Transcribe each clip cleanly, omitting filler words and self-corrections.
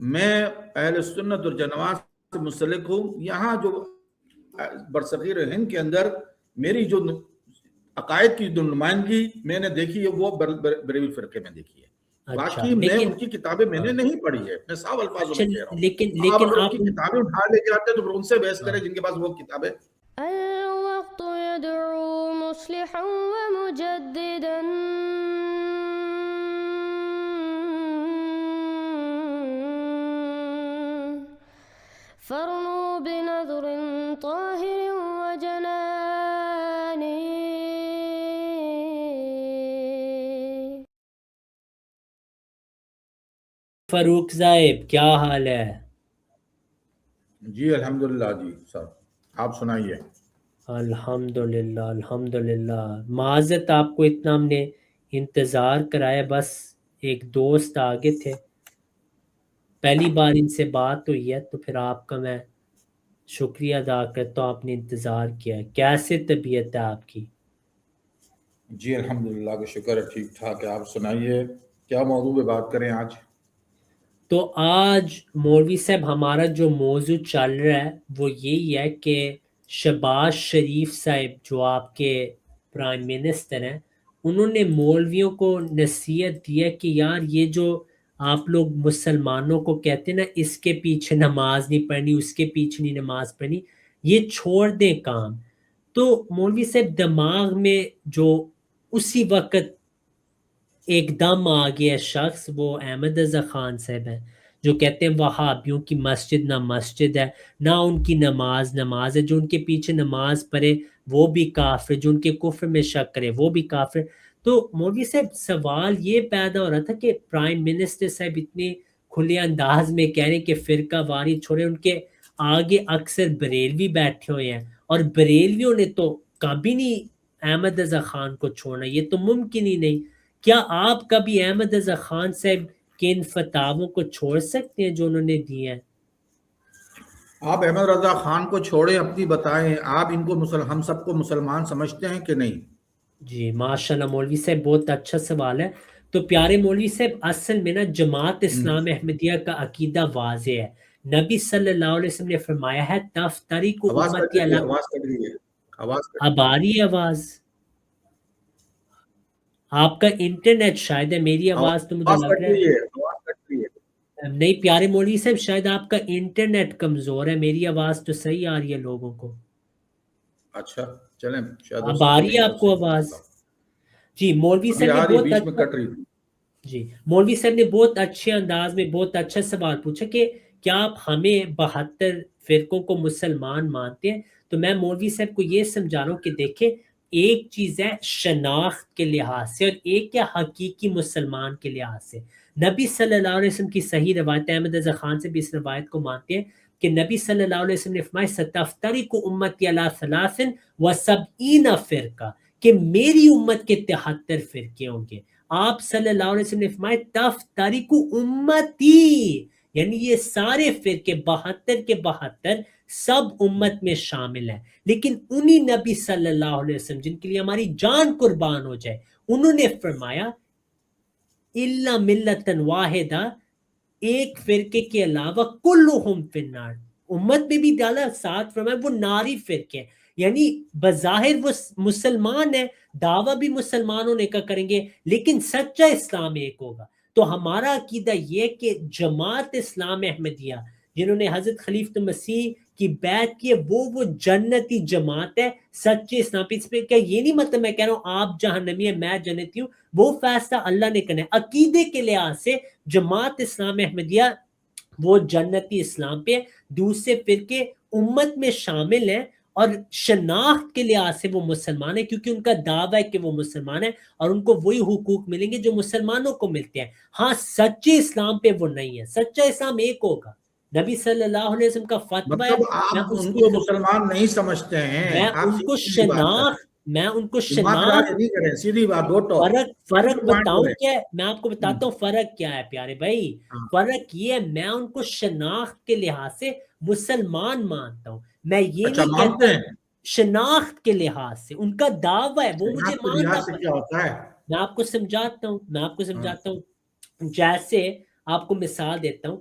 میں اہل سنت اور جماعت سے منسلک ہوں. یہاں جو برصغیر ہند کے اندر میری جو عقائد کی جو نمائندگی میں نے دیکھی ہے وہ بریلوی فرقے میں دیکھی ہے. اچھا باقی میں لیکن ان کی کتابیں میں نے نہیں پڑھی ہے, میں صاف الفاظوں میں کہہ رہا ہوں. لیکن آپ اگر ان آپ کی کتابیں اٹھا لے کے آتے تو پھر ان سے بحث کریں جن کے پاس وہ کتابیں. الوقت يدعو مصلحا ومجددا فرنوا بنظر طاهر وجنان. فاروق صاحب کیا حال ہے؟ جی الحمدللہ. جی صاحب آپ سنائیے. الحمدللہ الحمدللہ. معذرت آپ کو اتنا ہم نے انتظار کرایا, بس ایک دوست آگے تھے, پہلی بار ان سے بات ہوئی ہے تو پھر آپ کا میں شکریہ ادا کرتا ہوں, آپ نے انتظار کیا. کیسے طبیعت ہے آپ کی؟ جی الحمدللہ کا شکر ہے, ٹھیک ٹھاک ہے. آپ سنائیے کیا موضوع پہ بات کریں آج؟ تو آج مولوی صاحب ہمارا جو موضوع چل رہا ہے وہ یہی ہے کہ شہباز شریف صاحب جو آپ کے پرائم منسٹر ہیں, انہوں نے مولویوں کو نصیحت دی ہے کہ یار یہ جو آپ لوگ مسلمانوں کو کہتے ہیں نا اس کے پیچھے نماز نہیں پڑھنی, اس کے پیچھے نہیں نماز پڑھنی, یہ چھوڑ دیں کام. تو مولوی صاحب دماغ میں جو اسی وقت ایک دم آ گیا شخص, وہ احمد رضا خان صاحب ہیں جو کہتے ہیں وہابیوں کی مسجد نہ مسجد ہے نہ ان کی نماز ہے, جو ان کے پیچھے نماز پڑھے وہ بھی کافر, جو ان کے کفر میں شک کرے وہ بھی کافر. تو مولوی صاحب سوال یہ پیدا ہو رہا تھا کہ پرائم منسٹر صاحب اتنے کھلے انداز میں کہہ رہے ہیں کہ فرقہ واری چھوڑے, ان کے آگے اکثر بریلوی بیٹھے ہوئے ہیں اور بریلویوں نے تو کبھی نہیں احمد رضا خان کو چھوڑنا, یہ تو ممکن ہی نہیں. کیا آپ کبھی احمد رضا خان صاحب کے ان فتاووں کو چھوڑ سکتے ہیں جو انہوں نے دیے ہیں؟ آپ احمد رضا خان کو چھوڑیں, اپنی بتائیں, آپ ان کو ہم سب کو مسلمان سمجھتے ہیں کہ نہیں؟ جی ماشاءاللہ مولوی صاحب, بہت اچھا سوال ہے. تو پیارے مولوی صاحب, اصل میں نا جماعت اسلام احمدیہ کا عقیدہ واضح ہے. نبی صلی اللہ علیہ وسلم نے فرمایا ہے تفترق آواز کٹ امتی رہی ہے, علی. آواز کٹ رہی ہے, آواز کٹ اب آ رہی ہے آواز؟ آپ کا انٹرنیٹ شاید ہے, میری آواز تو مجھے آواز لگ کٹ رہا رہی ہے ہے, آواز کٹ رہی ہے. نہیں. پیارے مولوی صاحب شاید آپ کا انٹرنیٹ کمزور ہے, میری آواز تو صحیح آ رہی ہے لوگوں کو. اچھا چلیں, شاید ہو اب آ سکتا ہے رہی یہیں ہے پر آپ کو صحیح ہو آواز؟ مسئلہ. جی مولوی ابھی صاحب نے آ رہی, بہت بیچ میں اچھا, کٹ رہی تھی. جی مولوی صاحب نے بہت اچھے انداز میں بہت اچھا سوال پوچھا کہ کیا آپ ہمیں 72 فرقوں کو مسلمان مانتے ہیں. تو میں مولوی صاحب کو یہ سمجھا رہا ہوں کہ دیکھیں, ایک چیز ہے شناخت کے لحاظ سے اور ایک کیا حقیقی مسلمان کے لحاظ سے. نبی صلی اللہ علیہ وسلم کی صحیح روایت, احمد رضا خان سے بھی اس روایت کو مانتے ہیں کہ نبی صلی اللہ علیہ وسلم نے فرمایا ستفترق امتی علی 73 فرقہ, کہ میری امت کے 73 فرقے ہوں گے. آپ صلی اللہ علیہ وسلم نے فرمایا تفترق امتی, یعنی یہ سارے فرقے 72 کے 72 سب امت میں شامل ہیں. لیکن انہی نبی صلی اللہ علیہ وسلم جن کے لیے ہماری جان قربان ہو جائے, انہوں نے فرمایا الا ملتن واحدہ, ایک فرقے کے علاوہ کلہم فی النار, امت میں بھی ڈالا, ساتھ فرمایا وہ ناری فرقے ہیں. یعنی بظاہر وہ مسلمان ہیں, دعویٰ بھی مسلمان ہونے کا کریں گے, لیکن سچا اسلام ایک ہوگا. تو ہمارا عقیدہ یہ کہ جماعت اسلام احمدیہ جنہوں نے حضرت خلیفۃ مسیح کی بیعت کی ہے وہ جنتی جماعت ہے, سچے اسلام پہ. اس پہ کیا یہ نہیں مطلب میں کہہ رہا ہوں آپ جہنمی ہیں میں جنتی ہوں, وہ فیصلہ اللہ نے کرنا ہے. عقیدے کے لحاظ سے جماعت اسلام احمدیہ وہ جنتی اسلام پہ, دوسرے فرقے امت میں شامل ہیں اور شناخت کے لحاظ سے وہ مسلمان ہیں کیونکہ ان کا دعویٰ ہے کہ وہ مسلمان ہیں اور ان کو وہی حقوق ملیں گے جو مسلمانوں کو ملتے ہیں. ہاں سچے اسلام پہ وہ نہیں ہے, سچا اسلام ایک ہوگا. نبی صلی اللہ علیہ وسلم کا فتویٰ ہے, مطلب میں آپ اس ان کو کو مسلمان نہیں سمجھتے ہیں, میں آپ ان کو سیدھی سی بات کریں, دماغ لڑا کے شناخت نہیں کریں, سیدھی بات, دو ٹاک فرق پوائنٹ بتاؤں کریں. کیا ہے, میں آپ کو بتاتا ہوں فرق کیا ہے پیارے بھائی. ہاں. فرق یہ ہے میں ان کو شناخت کے لحاظ سے مسلمان مانتا ہوں, میں یہ اچھا نہیں مانتے کہتا. ہیں, شناخت کے لحاظ سے ان کا دعویٰ ہے وہ مجھے شناخت کے ماننا لحاظ سے پڑے. کیا ہوتا ہے؟ میں آپ کو سمجھاتا ہاں. ہوں جیسے آپ کو مثال دیتا ہوں,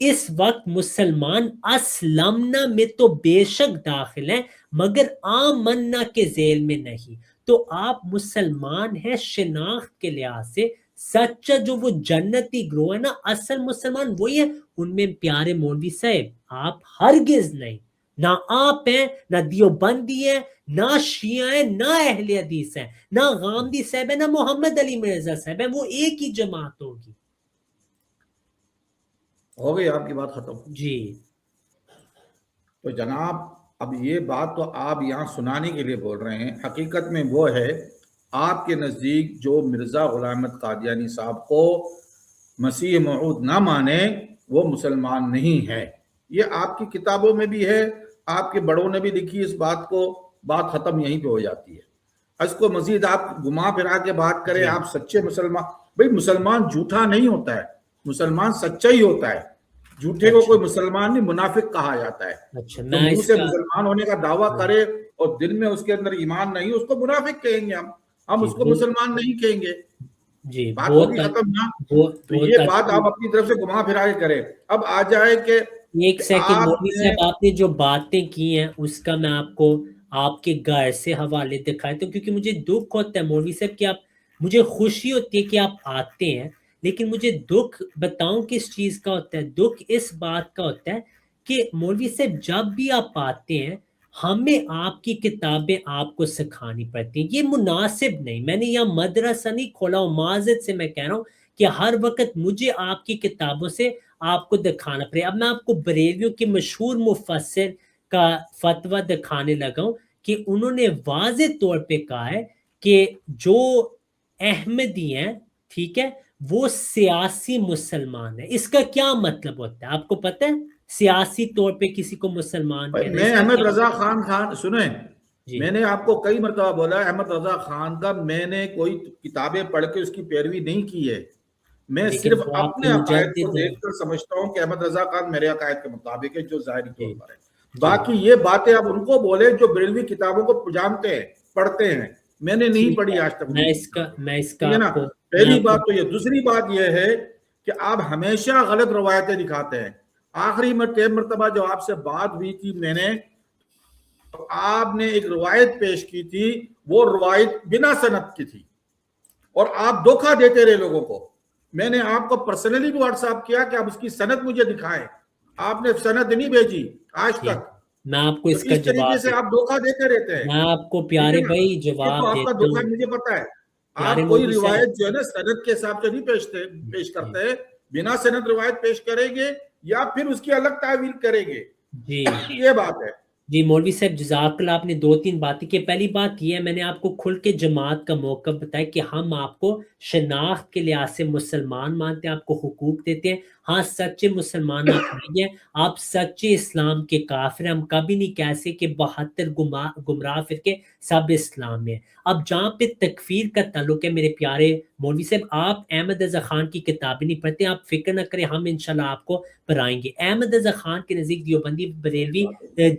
اس وقت مسلمان اسلمنا میں تو بے شک داخل ہیں مگر آمنا کے ذیل میں نہیں. تو آپ مسلمان ہیں شناخت کے لحاظ سے، سچا جو وہ جنتی گروہ ہے نا، اصل مسلمان وہی ہے. ان میں پیارے مولوی صاحب آپ ہرگز نہیں، نہ آپ ہیں، نہ دیوبندی ہیں، نہ شیعہ ہیں، نہ اہل حدیث ہیں، نہ غامدی صاحب ہیں، نہ محمد علی مرزا صاحب ہیں. وہ ایک ہی جماعت ہوگی. ہو گئی آپ کی بات ختم. جی تو جناب اب یہ بات تو آپ یہاں سنانے کے لیے بول رہے ہیں، حقیقت میں وہ ہے آپ کے نزدیک جو مرزا غلام احمد قادیانی صاحب کو مسیح موعود نہ مانے وہ مسلمان نہیں ہے. یہ آپ کی کتابوں میں بھی ہے، آپ کے بڑوں نے بھی لکھی اس بات کو. بات ختم یہیں پہ ہو جاتی ہے. اس کو مزید آپ گما پھرا کے بات کریں آپ سچے مسلمان. بھئی مسلمان جھوٹا نہیں ہوتا ہے، مسلمان سچا ہی ہوتا ہے. جھوٹے کو کوئی مسلمان نہیں، منافق کہا جاتا ہے. اچھا جو میں منہ اس سے کا مسلمان ہونے کا دعویٰ کرے اور دل میں اس کے اندر ایمان نہیں، اس کو منافق کہیں گے. ہم اس کو مسلمان نہیں کہیں گے. جی بات ہوگی ختم نا. تو یہ بات آپ اپنی طرف سے گما پھرا کے کریں. اب آ جائے کہ ایک سیکنڈ آپ مولوی نے صاحب، آپ نے جو باتیں کی ہیں اس کا میں آپ کو آپ کے گھر سے حوالے دکھائے تو، کیونکہ مجھے دکھ ہوتا ہے مولوی صاحب کہ آپ، مجھے خوشی ہوتی ہے کہ آپ آتے ہیں، لیکن مجھے دکھ بتاؤں کس چیز کا ہوتا ہے. دکھ اس بات کا ہوتا ہے کہ مولوی صاحب جب بھی آپ آتے ہیں ہمیں آپ کی کتابیں آپ کو سکھانی پڑتی ہیں. یہ مناسب نہیں. میں نے یہاں مدرسہ نہیں کھولا ہوں، معذرت سے میں کہہ رہا ہوں کہ ہر وقت مجھے آپ کی کتابوں سے آپ کو دکھانا پڑے. اب میں آپ کو بریلویوں کے مشہور مفسر کا فتویٰ دکھانے لگا ہوں کہ انہوں نے واضح طور پہ کہا ہے کہ جو احمدی ہیں، ٹھیک ہے، وہ سیاسی مسلمان ہیں. اس کا کیا مطلب ہوتا ہے آپ کو پتہ ہے؟ سیاسی طور پہ کسی کو مسلمان کہنا، میں اس کا احمد کیا؟ رضا خان سنیں، جی میں نے آپ کو کئی مرتبہ بولا احمد رضا خان کا میں نے کوئی کتابیں پڑھ کے اس کی پیروی نہیں کی ہے. میں لیکن صرف وہ آپ کے اپنے عقائد کو مجدد ہیں. دیکھ کر سمجھتا ہوں کہ احمد رضا خان میرے عقائد کے مطابق ہے جو ظاہری طور جی پر ہے. جی باقی یہ باتیں آپ ان کو بولے جو بریلوی کتابوں کو جانتے ہیں، پڑھتے ہیں. میں نے نہیں ٹھیک پڑھی ہے. آج تک. میں اس کا ٹھیک ہے نا. آپ کو پہلی بات تو یہ. دوسری بات یہ ہے کہ آپ ہمیشہ غلط روایتیں دکھاتے ہیں. آخری مرتبہ جو آپ سے بات ہوئی تھی میں نے، آپ نے ایک روایت پیش کی تھی، وہ روایت بنا سند کی تھی اور آپ دھوکہ دیتے رہے لوگوں کو. میں نے آپ کو پرسنلی بھی واٹس ایپ کیا کہ آپ اس کی سند مجھے دکھائیں. آپ نے سند نہیں بھیجی آج تک. میں آپ کو تو اس کا اس طریقے جواب سے آپ دھوکہ دیتے رہتے ہیں. میں آپ کو ٹھیک ہے پیارے نا. بھائی یہ جواب تو آپ کا دیتا دھوکہ ہوں. مجھے پتا ہے. پیارے آپ کوئی مولوی روایت صاحب جو ہے نا سند کے حساب سے نہیں پیش کرتے ہیں. بنا سند روایت پیش کریں گے یا پھر اس کی الگ تعویل کریں گے. جی یہ بات ہے. جی مولوی صاحب جزاک اللہ. آپ نے 2-3 باتیں کی. پہلی بات یہ ہے، میں نے آپ کو کھل کے جماعت کا موقع بتایا کہ ہم آپ کو شناخت کے لحاظ سے مسلمان مانتے ہیں، آپ کو حقوق دیتے ہیں. ہاں سچے مسلمان آپ نہیں ہیں، آپ سچے اسلام کے کافر ہیں. ہم کبھی نہیں کہہ سکتے کہ 72 گمراہ فرقے سب اسلام میں. اب جہاں پہ تکفیر کا تعلق ہے میرے پیارے مولوی صاحب، آپ احمد رضا خان کی کتابیں نہیں پڑھتے. آپ فکر نہ کریں، ہم انشاءاللہ آپ کو پڑھائیں گے. احمد رضا خان کے نزدیک دیوبندی بریلوی،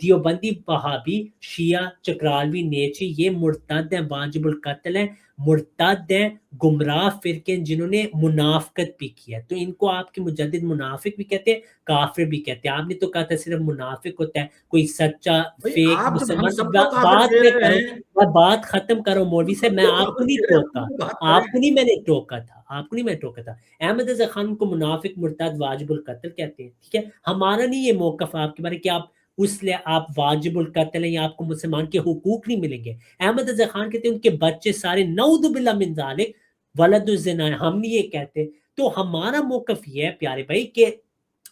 دیوبندی وہابی، شیعہ چکرالوی نیچی یہ مرتد ہیں، واجب القتل ہیں، مرتد ہیں، گمراہ فرقے جنہوں نے منافقت بھی کی ہے. تو ان کو آپ کے مجدد منافق بھی کہتے ہیں، کافر بھی کہتے ہیں. آپ نے تو کہا تھا صرف منافق ہوتا ہے کوئی سچا فیک آپ جب ہم مسلمان. سب کو کافر بات کہہ میں رہے کروں، ہیں، میں بات ختم کروں مولوی صاحب. میں آپ کو نہیں ٹوکا، آپ کو نہیں میں نے ٹوکا تھا، آپ کو نہیں میں ٹوکا تھا. احمد رضا خان کو منافق، مرتد، واجب القتل کہتے ہیں. ٹھیک ہے، ہمارا نہیں یہ موقف آپ کے بارے کہ آپ اس لیے آپ واجب القتل ہیں یا آپ کو مسلمان کے حقوق نہیں ملیں گے. احمد رضا خان کہتے ہیں ان کے بچے سارے نعوذ باللہ من ذالک ولد الزنا ہے. ہم نہیں یہ کہتے. تو ہمارا موقف یہ ہے پیارے بھائی کہ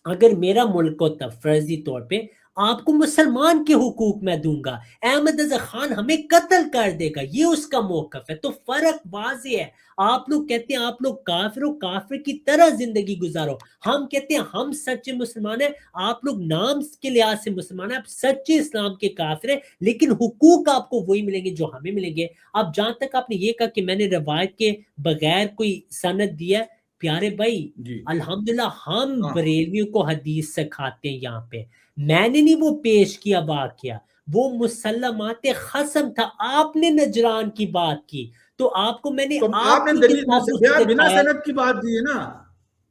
اگر میرا ملک ہوتا فرضی طور پہ آپ کو مسلمان کے حقوق میں دوں گا، احمد رضا خان ہمیں قتل کر دے گا. یہ اس کا موقف ہے. تو فرق واضح ہے. آپ لوگ کہتے ہیں آپ لوگ کافر ہو، کافر کی طرح زندگی گزارو. ہم کہتے ہیں ہم سچے مسلمان ہیں، آپ لوگ نام کے لحاظ سے مسلمان ہیں، آپ سچے اسلام کے کافر ہیں، لیکن حقوق آپ کو وہی ملیں گے جو ہمیں ملیں گے. اب جہاں تک آپ نے یہ کہا کہ میں نے روایت کے بغیر کوئی سند دیا ہے، پیارے بھائی جی الحمدللہ ہم بریلویوں کو حدیث سکھاتے ہیں. یہاں پہ میں نے نہیں وہ پیش کیا واقعہ، وہ مسلمات خصم تھا. آپ نے نجران کی بات کی تو آپ کو میں نے تو آپ آپ نے کی دلیل کتابوں سے بنا دکھایا. سند کی بات دی ہے نا.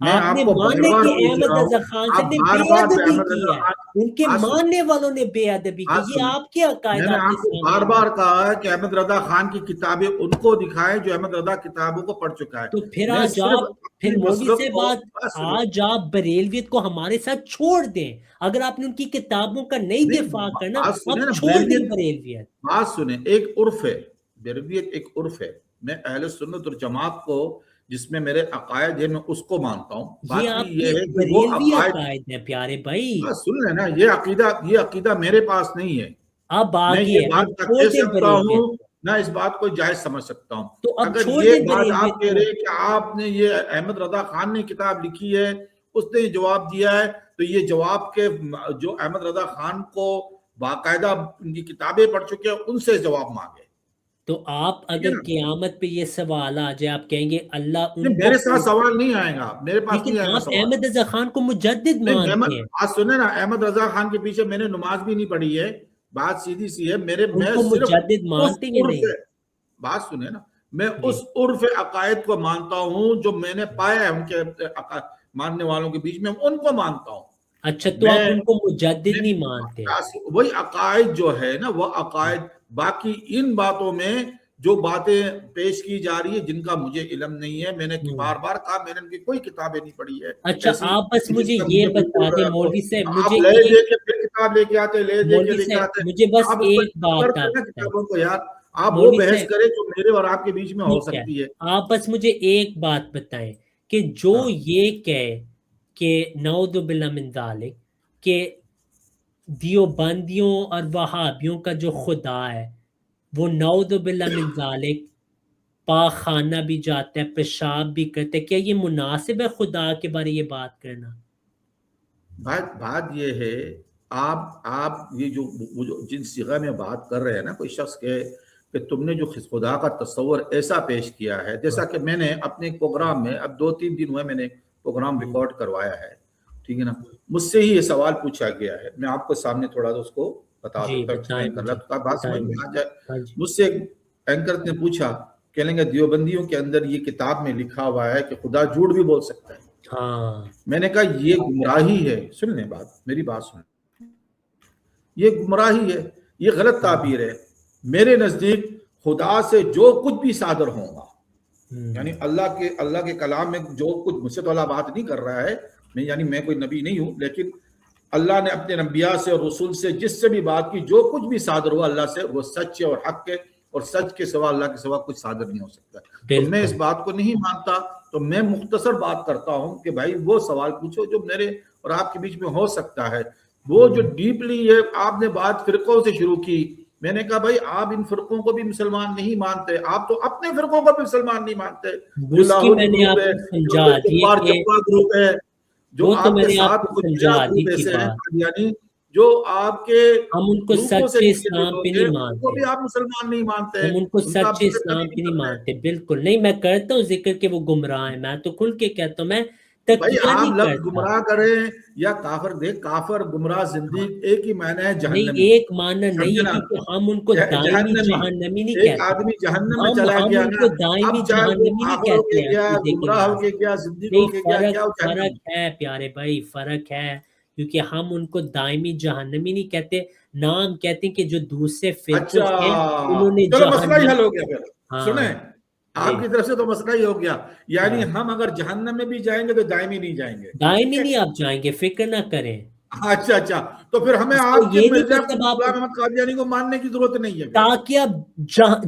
میں آپ آپ نے کو مانے بار کہ پوچھ احمد رہا ہوں، رضا خان آپ صاحب نے بار بے بار ادبی احمد کی رضا ہے، خان ان کے بات سنیں، ماننے والوں نے بے ادبی کی، بات یہ سنیں، آپ کے عقائد میں نے آپ آپ کو سامنے بار رکھے۔ بار کہا ہے کہ احمد رضا خان کی کتابیں ان کو دکھائیں جو احمد رضا کتابوں کو پڑھ چکا ہے. تو پھر میں آج صرف آپ پھر اپنے مولوی مسلک سے کو بات بات سنیں. آج آپ بریلویت کو ہمارے ساتھ چھوڑ دیں، اگر آپ نے ان کی کتابوں کا نہیں نہیں، دفاع کرنا بات سنیں آپ نا، چھوڑ دیں بریلویت۔ بات سنیں، ایک عرف ہے، بریلویت ایک عرف ہے. میں اہل سنت اور جماعت کو جس میں میرے عقائد ہیں میں اس کو مانتا ہوں. یہ باقی آپ یہ کے ہے کہ وہ بریلوی عقائد، عقائد ہیں پیارے بھائی، بات سن لیں نا، یہ عقیدہ میرے پاس نہیں ہے. اب میں آگے یہ بات اب نہ چھوڑ کہہ دیں سکتا بریلویت ہوں کو، نہ اس بات کو جائز سمجھ سکتا ہوں. تو اب اگر چھوڑ یہ دیں بات بریلویت آپ کہہ کو۔ رہے کہ آپ نے یہ احمد رضا خان نے کتاب لکھی ہے اس نے یہ جواب دیا ہے، تو یہ جواب کے جو احمد رضا خان کو باقاعدہ ان کی کتابیں پڑھ چکے ہیں ان سے جواب مانگے. تو آپ ٹھیک ہے اگر نا؟ قیامت پہ یہ سوال آ جائے آپ کہیں گے اللہ ان نہیں، کو، میرے ساتھ سوال نہیں آئے گا، میرے پاس لیکن نہیں آئے گا آپ سوال. احمد رضا خان کو مجدد نہیں، مانتے ہیں، بات سنیں نا، احمد رضا خان کے پیچھے میں نے نماز بھی نہیں پڑھی ہے. بات سیدھی سی ہے، ان میں کو صرف مجدد اس مانتے ہیں عرف، نہیں؟ بات سنیں نا، میں جی اس عرف عقائد کو مانتا ہوں جو میں نے پایا ہے ان کے ماننے والوں کے بیچ میں، ان کو مانتا ہوں. اچھا، تو آپ میں ان کو مجدد نہیں میں- مانتے؟ وہی عقائد جو ہے نا، وہ عقائد، باقی ان باتوں میں جو باتیں پیش کی جا رہی ہے جن کا مجھے علم نہیں ہے. میں نے بار بار کہا میں نے ان کی کوئی کتابیں نہیں پڑھی ہے اچھا ایسی آپ بس کہ جس مجھے کا یہ مجھے بتا دیں بالکل مولوی صاحب، آپ مجھے لے ایک، دے کے پھر کتاب لے کے آتے، لے دے کے مولوی لے کے صاحب آتے. مجھے بس آپ اس کو ایک بات کرتے آپ نا بتائیں، کتابوں کو یار، آپ وہ مولوی بحث صاحب کریں جو میرے اور آپ کے بیچ میں ہو ٹھیک ہے، سکتی ہے. آپ بس مجھے ایک بات بتائیں کہ جو ہاں، یہ کہے کہ نعوذ باللہ من ذالک کہ دیوبندیوں اور وہابیوں کا جو خدا ہے وہ نعوذ باللہ من ذالک پاک خانہ بھی جاتا ہے، پیشاب بھی کرتا ہے، کیا یہ مناسب ہے خدا کے بارے یہ بات کرنا؟ بات یہ ہے، آپ یہ جو جن صیغہ میں بات کر رہے ہیں نا، کوئی شخص کہ تم نے جو خدا کا تصور ایسا پیش کیا ہے، جیسا کہ میں نے اپنے پروگرام میں، اب 2-3 دن ہوئے میں نے پروگرام ریکارڈ کروایا ہے، ٹھیک ہے نا، مجھ سے ہی یہ سوال پوچھا گیا ہے. میں آپ کو سامنے تھوڑا سا اس کو بتا جی دیتا ہوں، بتائیں ایکسپلین کر مجھے، رہا تو بات سمجھ بتائیں میں مجھے، آ جائے. ہاں جی مجھ سے ایک اینکر نے پوچھا، کہنے گا دیوبندیوں کے اندر یہ کتاب میں لکھا ہوا ہے کہ خدا جھوٹ بھی بول سکتا ہے. ہاں میں نے کہا یہ گمراہی ہے. سن لیں بات، میری بات سنیں، یہ گمراہی ہے، یہ غلط تعبیر ہے. میرے نزدیک خدا سے جو کچھ بھی صادر ہوگا، یعنی اللہ کے کلام میں جو کچھ، مجھ سے تو اللہ بات نہیں کر رہا ہے، میں کوئی نبی نہیں ہوں، لیکن اللہ نے اپنے انبیاء سے اور رسول سے جس سے بھی بات کی، جو کچھ بھی صادر ہوا اللہ سے، وہ سچ ہے اور حق ہے، اور سچ کے سوا اللہ کے سوا کچھ صادر نہیں ہو سکتا. تو میں اس بالکل، بات کو نہیں مانتا. تو میں مختصر بات کرتا ہوں کہ بھائی وہ سوال پوچھو جو میرے اور آپ کے بیچ میں ہو سکتا ہے. وہ جو ڈیپلی یہ آپ نے بات فرقوں سے شروع کی، میں نے کہا بھائی آپ ان فرقوں کو بھی مسلمان نہیں مانتے، آپ تو اپنے فرقوں کو بھی مسلمان نہیں مانتے. جو اس کی میں لاہوری نے گروپ آپ ہے، کو جو سمجھا دی کفار کہ جبا گروپ ہے، جو وہ تو آپ میں کے نے آپ ساتھ کو مجرا سمجھا دی گروپ تھی ایسے ہیں بات، قادیانی، جو آپ کے ہم ان کو گروپوں سے سچے نکلے ہوئے اسلام پہ لوگ ہیں، نہیں ان کو مانتے، بھی آپ مسلمان نہیں مانتے، ہم ان کو ان کا آپ سچے ذکر کبھی اسلام پہ نہیں نہیں کرتے. مانتے، بالکل نہیں. میں کرتا ہوں ذکر کہ وہ گمراہ ہیں، میں تو کھل کے کہتا ہوں، میں بھائی تقیہ آپ نہیں لفظ کرتا. گمراہ کریں یا کافر دے، کافر گمراہ زندگی ایک ہی معنی ہے، نہیں، جہنمی. ایک معنی نہیں ہے، سمجھنا، کیونکہ ہم ان کو دائمی جہنمی. جہنمی نہیں ایک کہتے، آدمی جہنم میں چلا ہم گیا ان نا، کو دائمی اب چاہے وہ جہنمی نہیں کافر ہو کے کہتے ہیں گیا، عقیدے کے گمراہ ہو لحاظ کے سے. گیا، زندگی ہو نہیں، کے گیا، کیا وہ جہنمی. فرق ہے پیارے بھائی، فرق ہے، کیونکہ ہم ان کو دائمی جہنمی نہیں کہتے، نام کہتے ہیں کہ جو دوسرے فرقوں اچھا، سے انہوں نے چلو مسئلہ ہی جہنم. حل ہو گیا پھر. ہاں سنیں، جی، آپ کی طرف سے تو مسئلہ ہی ہو گیا، یعنی ہاں ہم اگر جہنم میں بھی جائیں گے تو دائمی نہیں جائیں گے. ٹھیک دائمی ہے. نہیں آپ جائیں گے، فکر نہ کریں. اچھا، تو پھر ہمیں اس کا آپ کے یہ نہیں مرزا مطلب آپ غلام احمد قادیانی کو ماننے کی ضرورت نہیں ہے پھر. تاکہ آپ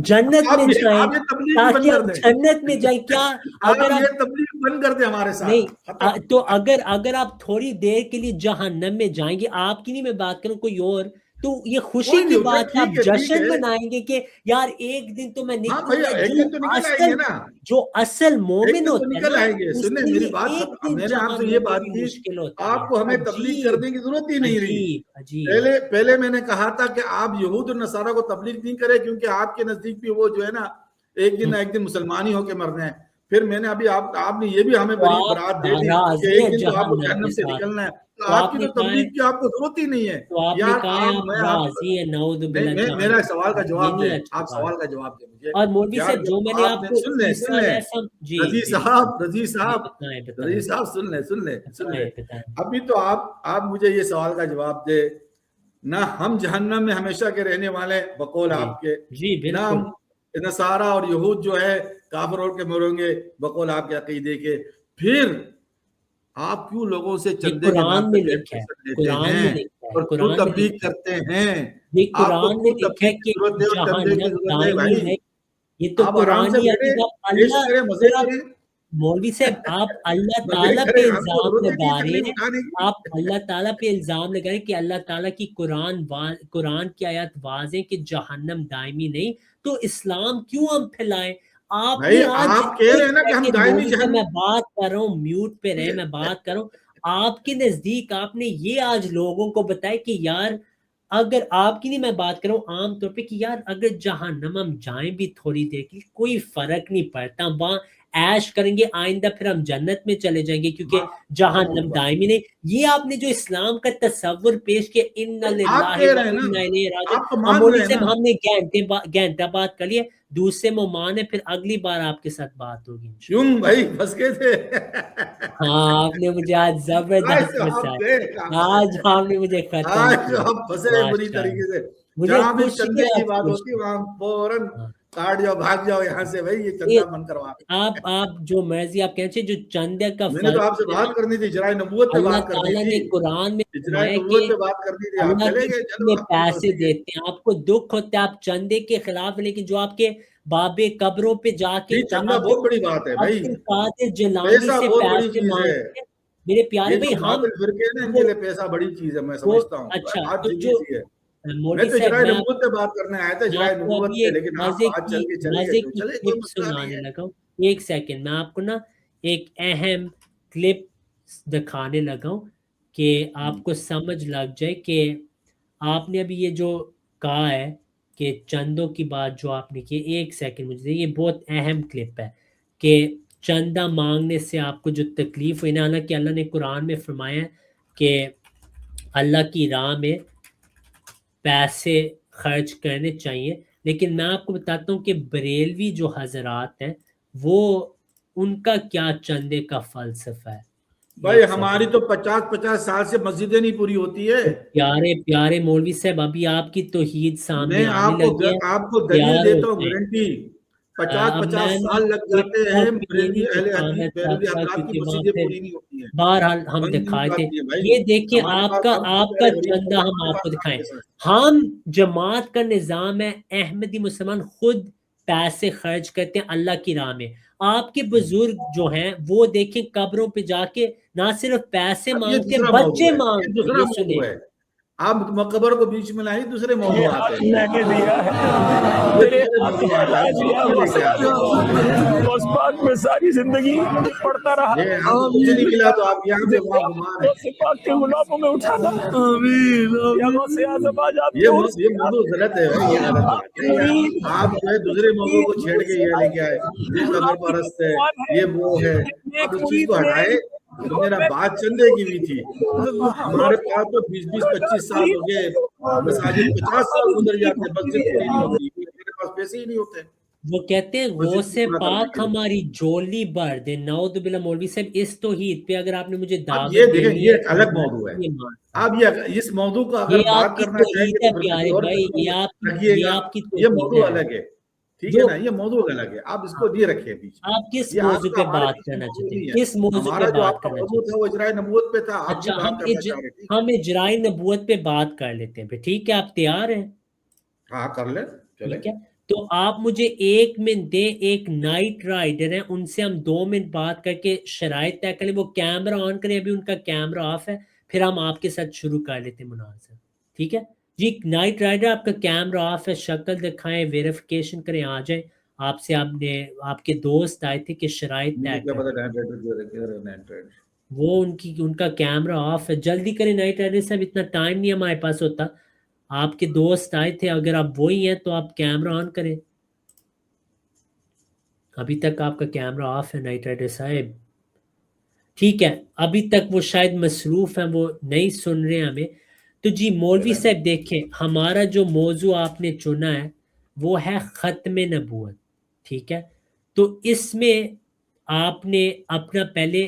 جنت میں جائیں، آپ یہ تبلیغ بھی بند تاکہ کر آپ دیں. جنت میں جائیں. کیا اگر آپ آپ یہ تبلیغ بند کر دیں ہمارے ساتھ، ختم. نہیں، تو اگر آپ تھوڑی دیر کے لیے جہنم میں جائیں گے، آپ کی نہیں میں بات کروں، کوئی اور، تو یہ خوشی کوئی کی نہیں، بات ہے، آپ ٹھیک جشن ہے. منائیں گے کہ یار ایک دن تو میں ہاں نکلوں بھیا، گا. ایک دن تو نکل آئیں گے نا، جو اصل ایک مومن دن تو ہوتا ہے نکل نا، آئیں گے. اس سنیں کے میری لیے بات ایک ختم. دن میں نے آپ سے یہ جہنم میں بات بھی کی، مشکل ہوتی ہے. آپ کو ہمیں تبلیغ عجیب کرنے کی ضرورت ہی نہیں رہی. عجیب عجیب. پہلے میں نے کہا تھا کہ آپ یہود اور نصارہ کو تبلیغ نہیں کرے، کیونکہ آپ کے نزدیک بھی وہ جو ہے نا ایک دن نہ ایک دن مسلمان ہی ہو کے مرنے ہیں. پھر میں نے ابھی آپ نے یہ بھی ہمیں تو بڑی آپ برات دے دی کہ راضی ہیں ایک دن تو آپ کو جہنم جہنم کے سے ساتھ، نکلنا ہے. تو آج آپ کی نے تو کہا ہے تبلیغ کی آپ کو ضرورت ہی نہیں ہے تو آپ نے یار کہا ہے آپ میں آپ راضی ہیں نعوذ باللہ میرا جہنم سوال کا یہ جواب دیں نہیں اچھی آپ بات سوال کا جواب دیں مجھے اور مولوی یار صاحب جو میں نے آپ نے کو سن اس سال لیں ایسا جی رضی جی صاحب بتائیں رضی صاحب سن لیں بتائیں ابھی تو آپ مجھے یہ سوال کا جواب دے نہ ہم جہنم میں ہمیشہ کے رہنے والے بقول جی آپ کے جی نہ بالکل ہم نصارہ اور یہود جو ہے کافر اور کے مروں گے بقول آپ کے عقیدے کے پھر آپ کیوں لوگوں سے یہ چندے کے نام قرآن پہ میں پیٹ لکھا ہے پیسہ لیتے قرآن میں ہیں لکھا ہے اور کیوں قرآن میں تبلیغ لکھا کرتے ہیں ہے یہ آپ کو قرآن میں کیوں لکھا ہے تبلیغ کی کہ ضرورت ہے اور چندے کی جہنم ضرورت ہے دائمی بھائی نہیں یہ تو آپ آرام سے قرآنی بیٹھے عقیدہ پیش اللہ کریں مزے پھر آپ کریں مولوی صاحب آپ اللہ مزے تعالیٰ پہ کریں آپ کو الزام ضرورت ہی لگا نہیں رہے تکلیف ہیں اٹھانے کی آپ اللہ تعالیٰ پہ الزام لگا رہے ہیں کہ اللہ تعالیٰ کی قرآن کی آیات واضح کہ جہنم دائمی نہیں تو اسلام کیوں ہم پھیلائیں آپ بھائی نے آج آپ کہہ رہے ایک ہیں نا کہ ہم سیکنڈ دائمی مولوی صاحب میں بات کر رہا ہوں میوٹ پہ رہے میں بات کر رہا ہوں آپ کے نزدیک آپ نے یہ آج لوگوں کو بتایا کہ یار اگر آپ کی نہیں میں بات کروں عام طور پہ کہ یار اگر جہنم ہم جائیں بھی تھوڑی دیر کے لیے کوئی فرق نہیں پڑتا وہاں عیش کریں گے آئندہ پھر ہم جنت میں چلے جائیں گے کیونکہ جہنم دائمی نہیں یہ آپ نے جو اسلام کا تصور پیش کیا ان للہ آپ کہہ و رہے ہیں نا انا الیہ راجعون آپ تو ہم مان مولوی رہے ہیں صاحب نا ہم نے گھنٹہ بات کر لیے دوسرے مہمان ہے پھر اگلی بار آپ کے ساتھ بات ہوگی کیوں بھائی پھنس گئے تھے ہاں آپ نے مجھے آج زبردست آج آپ نے مجھے ختم کیا آپ پھنسے بری طریقے سے مجھے جہاں بھی خوشی چندے ہے کی آپ بات خوش ہوتی ہے وہاں فوراً ہاں کاٹ جاؤ بھاگ جاؤ یہاں سے بھائی یہ چندہ من کروا آپ جو مرضی آپ کہتے ہیں جو چندے کا میں نے تو فرق آپ سے بات کرنی تھی اجرائے نبوت پہ اللہ بات کرنی تعالیٰ تھی نے قرآن میں اجرائے فرمایا کہ نبوت پہ بات کرنی تھی آپ اللہ چلے کے گئے دین چلو میں آپ کی پیسے مرضی ہے دیتے ہیں آپ کو دکھ ہوتا ہے آپ چندے کے خلاف ہیں لیکن جو آپ کے بابے قبروں پہ جا کے یہ چندہ بہت بڑی بات ہے بھائی عبد القادر جیلانی پیسہ سے بہت بڑی پیسے چیز ہے مانگتے ہیں میرے پیارے یہ بھائی جو ہم باطل فرقے ہیں نا ان کے وہ لیے پیسہ بڑی چیز ہے میں وہ سمجھتا ہوں اچھا بات تو سیدھی جو سی ہے میں مولوی تو صاحب اجرائے میں نبوت پہ بات کرنے آیا تھا اجرائے آپ کو نبوت ابھی پہ ایک لیکن آپ بات چل کے چلے گئے تو چلے کوئی کلپ مسئلہ نہیں سنانے ہے لگا ہوں ایک سیکنڈ میں آپ کو نا ایک اہم کلپ دکھانے لگا ہوں کہ آپ کو سمجھ لگ جائے کہ آپ نے ابھی یہ جو کہا ہے کہ چندوں کی بات جو آپ نے کی ایک سیکنڈ مجھے یہ بہت اہم کلپ ہے کہ چندہ مانگنے سے آپ کو جو تکلیف ہوئی نا حالانکہ اللہ نے قرآن میں فرمایا ہے کہ اللہ کی راہ میں پیسے خرچ کرنے چاہیے لیکن میں آپ کو بتاتا ہوں کہ بریلوی جو حضرات ہیں وہ ان کا کیا چندے کا فلسفہ ہے بھائی ہماری تو 50 سال سے مسجدیں نہیں پوری ہوتی ہے پیارے مولوی صاحب ابھی آپ کی توحید سامنے میں آنے لگی ہے آپ کو دلیل تیار ہو دیتا ہوں جائیں گارنٹی اب میں 50 نا سال لگ ایک جاتے اور ہیں پینی بریلوی اہل دکھانا حدیث بریلوی چاہتا حضرات کی کیونکہ وہاں مسجدیں پھر پوری نہیں ہوتی ہیں بہرحال ہم بند نہیں دکھائے تھے پاتی ہیں بھائی یہ دیکھیں ہمارے آپ پاس کا ہم آپ کا پیارے غریب چندہ ہم ہمارے آپ کو پاس دکھائیں آپ کے ساتھ ہم جماعت کا نظام ہے احمدی مسلمان خود پیسے خرچ کرتے ہیں اللہ کی راہ میں آپ کے بزرگ جو ہیں وہ دیکھیں قبروں پہ جا کے نہ صرف پیسے اب یہ مانگتے ہیں دوسرا موضوع بچے ہے یہ مانگتے ہیں دوسرا یہ سنیں موضوع ہے آپ مقبر کو بیچ میں لائیں دوسرے یہ موضوعات ہیں میں نے دیا ہے یہ میرے دوسرے موضوعات ہیں آپ بیچ میں لے کے آ رہے اس پاک میں ساری زندگی پڑھتا رہا ہیں آپ کو کچھ نہیں ملا تو آپ یہاں پہ وہاں گھما رہے ہیں اس پاک کے غلاموں میں اٹھانا یا غوث اعظم آج آپ کے عرص یہ موضوع غلط ہے بھائی یہ غلط بات ہے مرید آپ جو ہے دوسرے موضوع کو چھیڑ کے یہ لے کے آئے یہ قبر پرست ہے یہ وہ ہے آپ اس چیز کو ہٹائے تو میرا بات چندے کی بھی تھی ہمارے پاس تو 20-25 سال ہو گئے مساجد 50 سال گزر جاتے مسجد پوری نہیں ہوتی میرے پاس پیسے ہی نہیں ہوتے وہ کہتے ہیں غوث مسجد پورا کرنے پاک کے لیے ہماری جولی بھر دے نعوذ باللہ مولوی صاحب اس توحید پہ اگر آپ نے مجھے اب دعوت یہ دیکھیں دینی یہ ہے ایک الگ موضوع ہے یہ مان اب یہ اس موضوع کو اگر یہ آپ بات کی کرنا چاہیں توحید گے ہے تو پھر کسی پیارے اور بھائی قسم رکھیے یہ گا آپ کی یہ توحید موضوع ہے الگ ہے ٹھیک ہے جو نا یہ موضوع الگ ہے آپ اس کو نہیں رکھیں بیچ میں آپ کس یہ موضوع آپ پہ کا ہمارے بات بیچ میں کرنا موضوع چاہتے نہیں ہیں ہے کس موضوع پہ ہمارا جو بات آپ کا کرنا موضوع چاہتے تھا وہ اجرائے نبوت پہ تھا ہیں آپ بھی اچھا بات کرنا چاہ رہے تھے ہم اجرائے نبوت پہ بات کر لیتے ہیں پھر ٹھیک ہے آپ تیار ہیں ہاں کر لیں چلیں ٹھیک ہے تو آپ مجھے 1 منٹ دیں ایک نائٹ رائڈر ہیں ان سے ہم 2 منٹ بات کر کے شرائط طے کریں وہ کیمرہ آن کریں ابھی ان کا کیمرہ آف ہے پھر ہم آپ کے ساتھ شروع کر لیتے ہیں مناظر ٹھیک ہے جی نائٹ رائڈر آپ کا کیمرہ آف ہے شکل دکھائیں ویریفیکیشن کریں آ جائیں آپ سے آپ کے دوست آئے تھے کہ شرائط طے مجھے کیا کریں پتا وہ ان کا کیمرہ آف ہے جلدی کریں نائٹ رائڈر صاحب اتنا ٹائم نہیں ہمارے پاس ہوتا آپ کے دوست آئے تھے اگر آپ وہی ہیں تو آپ کیمرہ آن کریں ابھی تک آپ کا کیمرہ آف ہے نائٹ رائڈر صاحب ٹھیک ہے، ابھی تک وہ شاید مصروف ہیں، وہ نہیں سن رہے ہیں ہمیں. تو جی مولوی صاحب دیکھیں، ہمارا جو موضوع آپ نے چنا ہے وہ ہے ختم نبوت. ٹھیک ہے، تو اس میں آپ نے اپنا پہلے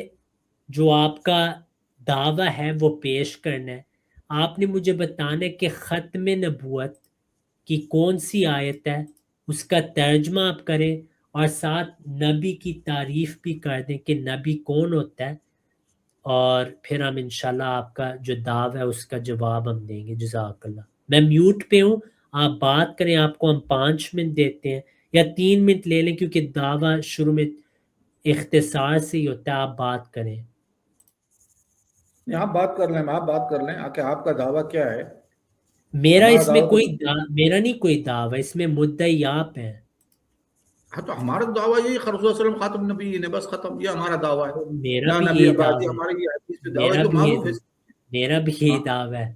جو آپ کا دعویٰ ہے وہ پیش کرنا ہے. آپ نے مجھے بتانا ہے کہ ختم نبوت کی کون سی آیت ہے، اس کا ترجمہ آپ کریں، اور ساتھ نبی کی تعریف بھی کر دیں کہ نبی کون ہوتا ہے، اور پھر ہم انشاءاللہ آپ کا جو دعویٰ ہے اس کا جواب ہم دیں گے. جزاک اللہ. میں میوٹ پہ ہوں، آپ بات کریں، آپ کو ہم 5 منٹ دیتے ہیں یا 3 منٹ لے لیں، کیونکہ دعویٰ شروع میں اختصار سے ہی ہوتا ہے. آپ بات کریں. نہیں، آپ بات کر لیں، آپ بات کر لیں کہ آپ کا دعویٰ کیا ہے. میرا ہمارا اس میں دعویٰ کوئی تو میرا نہیں کوئی دعویٰ، اس میں مدعی آپ ہیں. ہاں، تو ہمارا دعویٰ یہی رسول اللہ علیہ وسلم خاتم نبی ہے، بس ختم. یہ ہمارا دعویٰ ہے. میرا لا بھی نبی یہ بعدی، دعویٰ ہے، ہمارے یہ حدیث سے دعویٰ ہے میرا جو بھی یہ معروف ہے. میرا بھی یہی ہاں، دعویٰ ہے.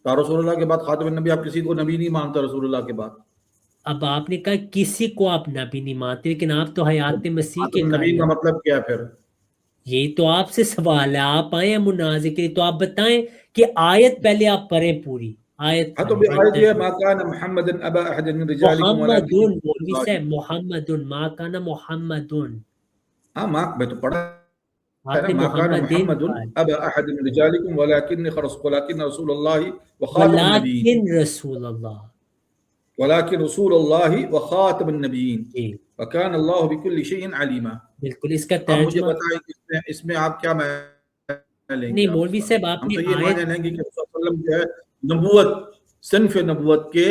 تو رسول اللہ کے بعد خاتم النبی، آپ کسی کو نبی نہیں مانتا رسول اللہ کے بعد. اب آپ نے کہا کسی کو آپ نبی نہیں مانتے، لیکن آپ تو حیات مسیح کے خاتم النبی قائل کا ہیں. مطلب کیا ہے پھر؟ یہی تو آپ سے سوال ہے، آپ آئے ہیں مناظرے کے لیے، تو آپ بتائیں کہ آیت پہلے آپ پڑھیں، پوری آیت ہاں، تو پڑھیں اور آیت یہ ترجمہ. ما کان محمد ابا احد من رجالکم محمد، ولکن مولوی صاحب، محمد ما کان محمد. ہاں، میں تو پڑھا ہے آپ نا. نے ما کان محمدین محمد کہا، ابا احد من رجالکم ولکن رسول اللہ وخاتم النبیین. ولیکن رسول اللہ. ولكن رسول الله وخاتم النبيين جی وكان الله بكل شيء عليما. بالکل. اس کا اب مجھے ترجمہ بتائیں کہ اس میں آپ کیا معنی لیں گے؟ نہیں، آپ اس مولوی کا صاحب آپ ہم نے تو یہ آیت، معنی لیں گے کہ رسول اللہ علیہ وسلم جو ہے نبوت، صنف نبوت کے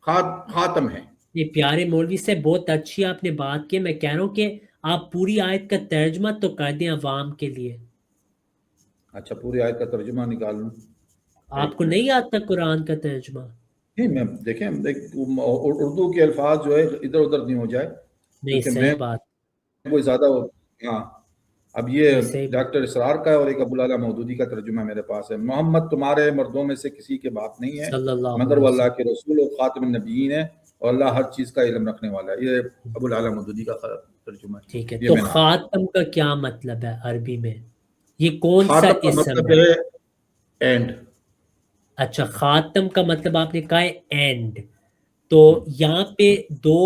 خاتم ہیں. یہ پیارے مولوی سے بہت اچھی آپ نے بات کی. میں کہہ رہا ہوں کہ آپ پوری آیت کا ترجمہ تو کر دیں عوام کے لیے. اچھا، پوری آیت کا ترجمہ نکال لوں. آپ ایک کو منٹ. نہیں آتا قرآن کا ترجمہ؟ نہیں، میں دیکھیں اردو کے الفاظ جو ہے ادھر ادھر نہیں ہو جائے، نہیں، کیونکہ میں صحیح بات. کوئی زیادہ ہاں. اب یہ نہیں، صحیح بات. ڈاکٹر اسرار کا ہے اور ایک ابو العلا مودودی کا ترجمہ میرے پاس ہے. محمد تمہارے مردوں میں سے کسی کے باپ نہیں ہے صلی اللہ مگر علیہ وہ اللہ وسلم. کے رسول اور خاتم النبیین ہے، اور اللہ ہر چیز کا علم رکھنے والا ہے. یہ ابو العلا مودودی کا ترجمہ ہے. ٹھیک ہے، یہ تو میں نے خاتم کا کیا مطلب ہے عربی میں؟ یہ کون سا خاتم کا اسم مطلب ہے؟ ہے اینڈ. اچھا، خاتم کا مطلب آپ نے کہا ہے اینڈ. تو یہاں پہ 2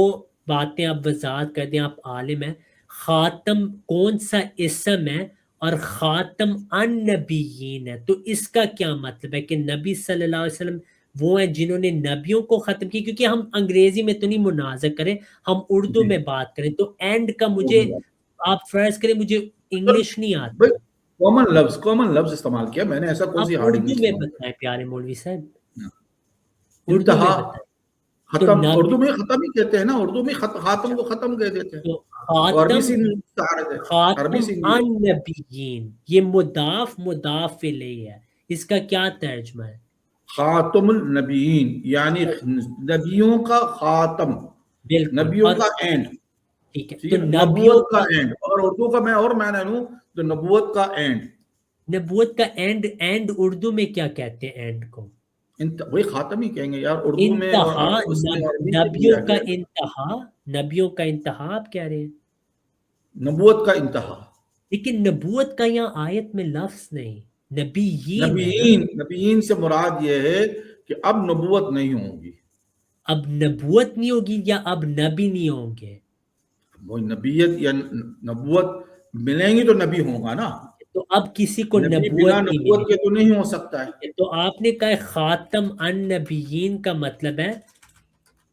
باتیں آپ وضاحت کر دیں، آپ عالم ہیں. خاتم کون سا اسم ہے اور خاتم النبیین ہے، تو اس کا کیا مطلب ہے کہ نبی صلی اللہ علیہ وسلم وہ ہیں جنہوں نے نبیوں کو ختم کی؟ کیونکہ ہم انگریزی میں تو نہیں مناظر کریں، ہم اردو جی میں بات کریں. تو اینڈ کا مجھے آپ فرض کریں، مجھے انگلش نہیں آتی، کامن لفظ استعمال کیا میں نے، ایسا کون آپ سی ہارڈ اردو انگلش میں نہیں. بتائیں پیارے مولوی صاحب، اردو میں انتہا، بتائیں. تو ختم، نبی، اردو میں ختم ہی کہتے ہیں نا. اردو میں خاتم کو ختم کہہ دیتے ہیں. تو وہ عربی خاتم، سے مستعارت ہے. عربی خاتم سے النبیین، یہ مضاف الیہ ہے، اس کا کیا ترجمہ ہے؟ خاتم النبیین یعنی نبیوں کا خاتم، بالکل. نبیوں اور کا اینڈ. ٹھیک ہے، ٹھیک تو ہے، نبیوں نبوت کا اینڈ. اور اردو کا میں اور معنی لوں تو نبوت کا اینڈ. نبوت کا اینڈ اردو میں کیا کہتے ہیں اینڈ کو؟ وہی خاتم ہی کہیں گے یار اردو میں، اور انتہا. اس میں عربی سے نبیوں لیا کا گیا ہے. انتہا، نبیوں کا انتہا آپ کہہ رہے ہیں، نبوت کا انتہا. لیکن نبوت کا یہاں آیت میں لفظ نہیں، نبیین ہے نا. نبیین سے مراد یہ ہے کہ اب نبوت نہیں ہوگی. اب نبوت نہیں ہوگی یا اب نبی نہیں ہوں گے؟ وہ نبیت یا نبوت ملیں گی تو نبی ہوگا نا. تو اب کسی کو نبی نبوت بنا نہیں نبوت ملی. کے تو نہیں ہو سکتا ہے. تو آپ نے کہا خاتم النبیین کا مطلب ہے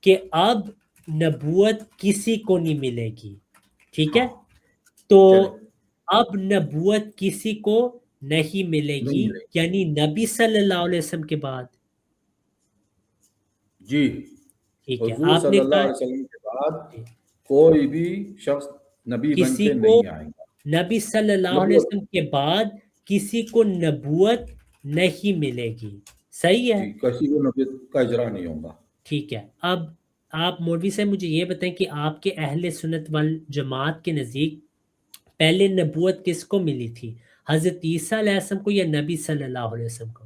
کہ اب نبوت کسی کو نہیں ملے گی. ٹھیک ہے، تو اب نبوت کسی کو نہیں ملے گی، نہیں ملے گی. یعنی نبی صلی اللہ علیہ وسلم کے بعد. جی، ٹھیک ہے، حضور آپ صلی نے اللہ کہا علیہ وسلم کے بعد کوئی بھی شخص نبی بن کسی کے کو، نہیں آئے گا. نبی صلی اللہ علیہ نبوت وسلم کے بعد کسی کو نبوت نہیں ملے گی. صحیح ہے. جی، کسی کو نبوت کا اجرا نہیں ہوگا. ٹھیک ہے، اب آپ مولوی صاحب مجھے یہ بتائیں کہ آپ کے اہل سنت والجماعت کے نزدیک پہلے نبوت کس کو ملی تھی، حضرت عیسیٰ علیہ السلام کو یا نبی صلی اللہ علیہ وسلم کو؟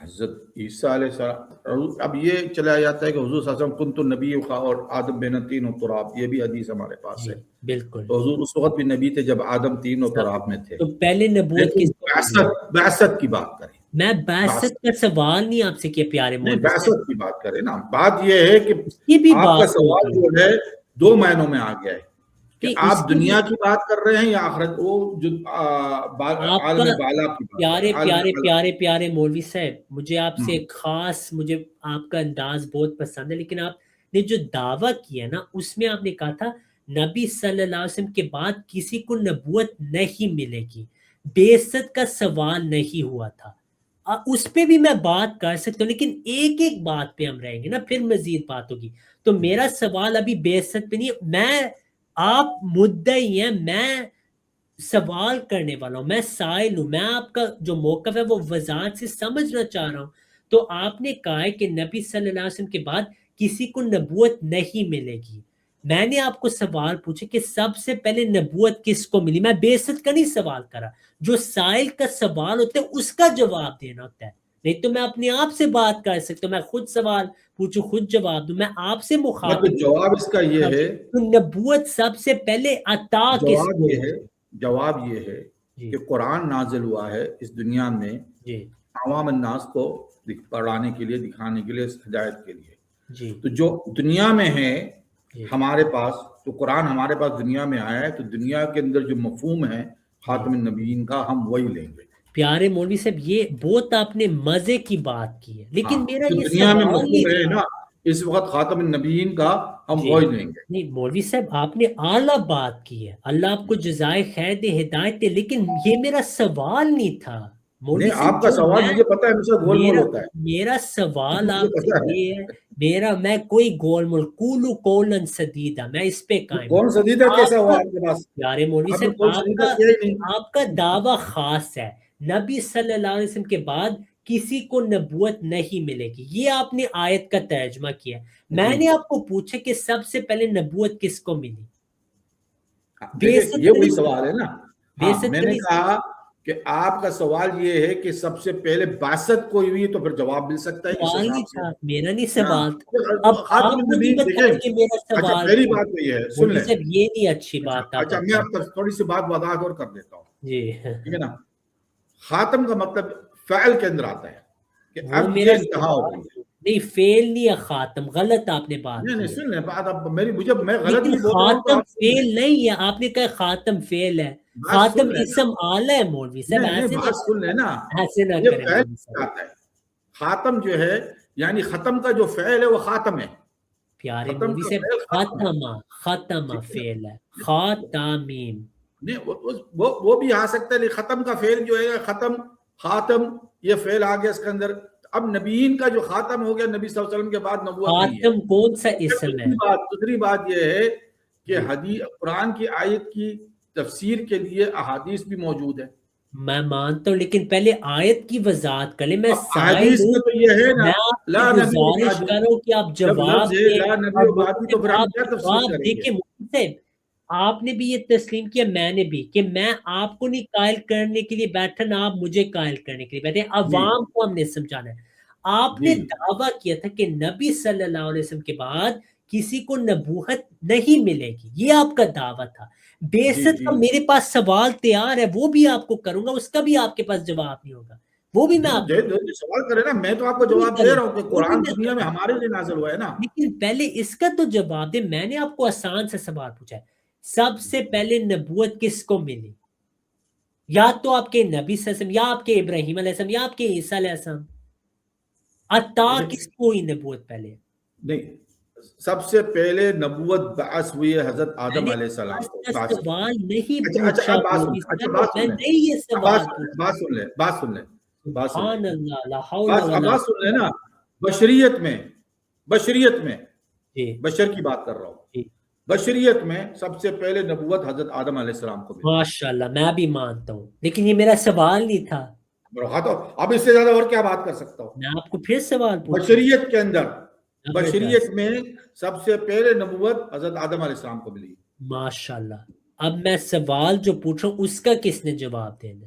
حضرت عیسیٰ علیہ السلام، اب یہ چلا جاتا ہے کہ حضور صلی اللہ علیہ وسلم کنت نبی اور آدم بین تین و تراب، یہ بھی حدیث ہمارے پاس جی ہے. بالکل. تو حضور اس وقت بھی نبی تھے جب آدم تین و تراب میں تھے. تو پہلے نبوت کی بعثت کی بات کریں. میں بعثت کا سوال نہیں آپ سے کیا پیارے نہیں، مولوی بعثت کی بات کریں نا. بات یہ ہے کہ کی بھی آپ کا بات سوال جو ہے دو معنوں میں آ گیا ہے کہ نہیں، آپ اس کی دنیا کی بات کر رہے ہیں یا آخرت، وہ جو عالم بالا کی بات. پیارے عالم پیارے بالا. پیارے پیارے مولوی صاحب، مجھے آپ سے ایک خاص، مجھے آپ کا انداز بہت پسند ہے، لیکن آپ نے جو دعویٰ کیا نا اس میں آپ نے کہا تھا نبی صلی اللہ علیہ وسلم کے بعد کسی کو نبوت نہیں ملے گی، بعثت کا سوال نہیں ہوا تھا. اس پہ بھی میں بات کر سکتا ہوں، لیکن ایک ایک بات پہ ہم رہیں گے نا، پھر مزید بات ہوگی. تو میرا سوال ابھی بعثت پہ نہیں ہے، میں آپ مدعی ہیں، میں سوال کرنے والا ہوں، میں سائل ہوں، میں آپ کا جو موقف ہے وہ وضاحت سے سمجھنا چاہ رہا ہوں. تو آپ نے کہا ہے کہ نبی صلی اللہ علیہ وسلم کے بعد کسی کو نبوت نہیں ملے گی. میں نے آپ کو سوال پوچھا کہ سب سے پہلے نبوت کس کو ملی، میں بعثت کا نہیں سوال کرا. جو سائل کا سوال ہوتا ہے اس کا جواب دینا ہوتا ہے، نہیں تو میں اپنے آپ سے بات کر سکتا ہوں، میں خود سوال پوچھوں خود جواب دوں، میں آپ سے مخاطب. جواب اس کا یہ ہے، تو نبوت سب سے پہلے عطا کس کو؟ جواب یہ ہے کہ قرآن نازل ہوا ہے اس دنیا میں عوام الناس کو پڑھانے کے لیے، دکھانے کے لیے، ہدایت کے لیے. تو جو دنیا میں ہے ہمارے پاس، تو قرآن ہمارے پاس دنیا میں آیا ہے، تو دنیا کے اندر جو مفہوم ہے خاتم النبیین کا ہم وہی لیں گے. پیارے مولوی صاحب یہ بہت آپ نے مزے کی بات کی ہے، لیکن میرا یہ دنیا میں سوال مفہوم ہے نہیں نا اس وقت خاتم النبیین کا، ہم وہی لیں گے. نہیں مولوی صاحب آپ نے اعلیٰ بات کی ہے، اللہ آپ کو جزائے خیر دے، ہدایت دے، لیکن یہ میرا سوال نہیں تھا. نہیں، آپ کا سوال مجھے پتا ہے ہمیشہ گول مول ہوتا ہے. میرا سوال آپ سے یہ ہے، میں کوئی گول مول، قولوا قولا سدیدا، میں اس پہ قائم. کون سدیدہ کیسا ہوا آپ کے پاس؟ پیارے مولوی صاحب آپ کا دعویٰ خاص ہے، نبی صلی اللہ علیہ وسلم کے بعد کسی کو نبوت نہیں ملے گی، یہ آپ نے آیت کا ترجمہ کیا. میں نے آپ کو پوچھا کہ سب سے پہلے نبوت کس کو ملی، یہ وہی سوال ہے نا. میں نے کہا کہ آپ کا سوال یہ ہے کہ سب سے پہلے بعثت کوئی ہوئی تو پھر جواب مل سکتا ہے اس حساب سے. میرا نہیں سوال تھا. اب آپ مجھے بتائیں کہ میرا سوال پہلی بات تو یہ ہے، سن لیں. یہ نہیں اچھی بات. اچھا میں آپ کو تھوڑی سی بات وضاحت اور کر دیتا ہوں. جی ٹھیک ہے نا. خاتم کا مطلب فعل کے اندر آتا ہے کہ اب یہ انتہا ہو گئی ہے. نہیں فیل نہیں ہے خاتم، غلط آپ نے بات. نہیں سن لیں بات، اب میں غلط نہیں بول رہا ہوں. خاتم فیل نہیں ہے، آپ نے کہا خاتم فیل ہے، خاتم اسم اعلی ہے. مولوی صاحب بات سن لیں نا، ایسے نہ کریں. خاتم جو ہے یعنی ختم کا جو فعل ہے وہ خاتم ہے. پیارے مولوی صاحب ختم فعل ہے، خاتمیم نہیں وہ بھی آ سکتا ہے، لیکن ختم کا فعل جو ہے خاتم یہ فعل آ گیا اس کے اندر. اب نبیین کا جو خاتم ہو گیا نبی صلی اللہ علیہ وسلم کے بعد نبوت نہیں ہے. خاتم کون سا اسم ہے؟ دوسری بات یہ ہے کہ حدیث قرآن کی آیت کی تفسیر کے لیے احادیث بھی موجود ہے. میں مانتا ہوں، لیکن پہلے آیت کی وضاحت کریں. میں حدیث میں تو یہ ہے نا، لا نبی گزارش کروں کہ آپ جواب دیکھیں. آپ نے بھی یہ تسلیم کیا، میں نے بھی، کہ میں آپ کو نہیں قائل کرنے کے لیے بیٹھا نہ آپ مجھے قائل کرنے کے لیے بیٹھے، عوام کو ہم نے سمجھانا ہے. آپ نے دعویٰ کیا تھا کہ نبی صلی اللہ علیہ وسلم کے بعد کسی کو نبوت نہیں ملے گی، یہ آپ کا دعویٰ تھا. بعثت کا میرے پاس سوال تیار ہے، وہ بھی آپ کو کروں گا، اس کا بھی آپ کے پاس جواب نہیں ہوگا، وہ بھی میں آپ سوال کرے نا. میں تو آپ کو جواب دے رہا ہوں کہ قرآن دنیا میں ہمارے لیے نازل ہوا ہے نا. لیکن پہلے اس کا تو جواب دے. میں نے آپ کو آسان سے سوال پوچھا ہے، سب سے پہلے نبوت کس کو ملی؟ یا تو آپ کے نبی صلی اللہ علیہ وسلم، یا آپ کے ابراہیم علیہ السلام، یا آپ کے عیسیٰ علیہ السلام. عطا کس کو ہوئی نبوت پہلے؟ نہیں، سب سے پہلے نبوت بعث ہوئی ہے حضرت آدم علیہ السلام. سوال نہیں پوچھا. بات سن لیں نا. بشریت میں بشر کی بات کر رہا ہوں. بشریت میں سب سے پہلے نبوت حضرت آدم علیہ السلام کو ملی. ماشاءاللہ میں بھی مانتا ہوں، لیکن یہ میرا سوال نہیں تھا. اب اس سے زیادہ اور کیا بات کر سکتا ہوں؟ میں آپ کو پھر سوال پوچھوں. بشریت کے اندر، بشریت میں سب سے پہلے نبوت حضرت آدم علیہ السلام کو ملی. ماشاءاللہ. اب میں سوال جو پوچھ رہا ہوں اس کا کس نے جواب دینا؟